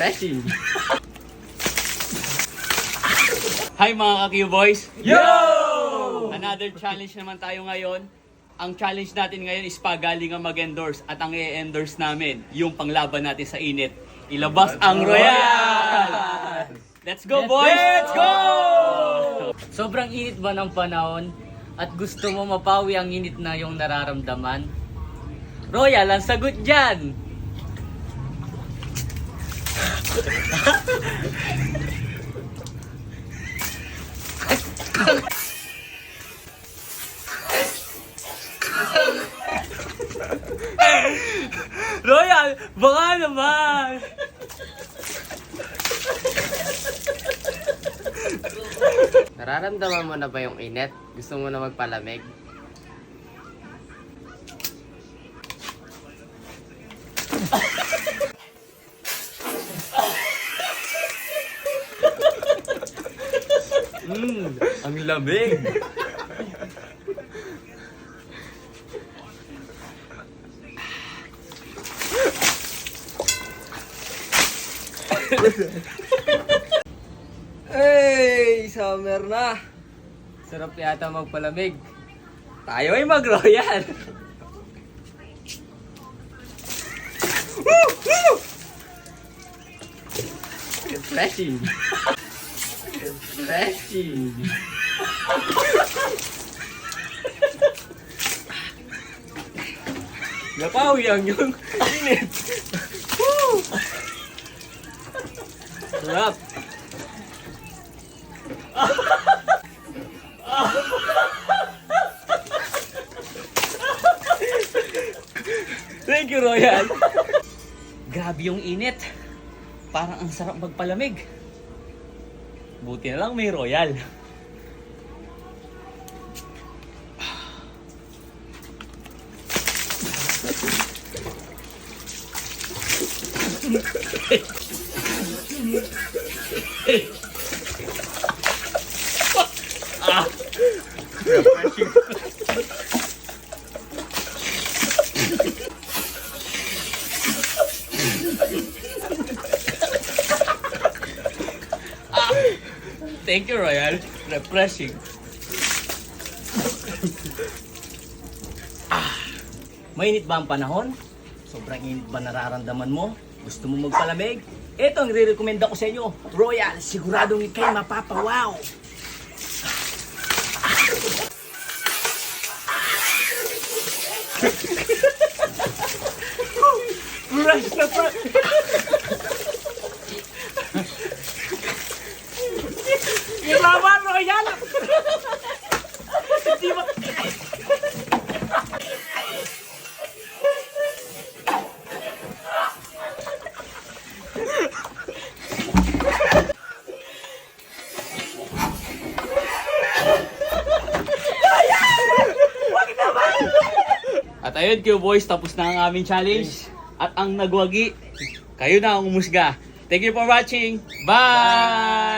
Refreshing. Hi mga ka-Q-Boys! Yo! Another challenge naman tayo ngayon. Ang challenge natin ngayon is pagalingan mag-endorse at ang i-endorse namin, yung panglaban natin sa init. Ilabas ang Royal! Let's go boys! Let's go! Sobrang init ba ng panahon at gusto mo mapawi ang init na yung nararamdaman? Royal, ang sagot dyan! Royal, baka naman! Nararamdaman mo na ba yung init? Gusto mo na magpalamig? Ang lamig! Hey! Summer na! Sarap yata magpalamig. Tayo ay mag-Royal! Refreshing! Refreshing! Napawi ang yung init! Woo! Sarap! Thank you, Royal! Grabe yung init. Parang ang sarap magpalamig. Buti na lang may Royal. Thank you, Royal. Refreshing. Mainit ba ang panahon? Sobrang init ba nararamdaman mo? Gusto mo magpalamig? Ito ang re-recommenda ko sa inyo. Royal, siguradong ikay mapapawaw. Fresh na fresh! Ilawan, Royal! Di ba? At ayun Q-Boys, tapos na ang aming challenge. At ang nagwagi, kayo na ang umusga. Thank you for watching. Bye!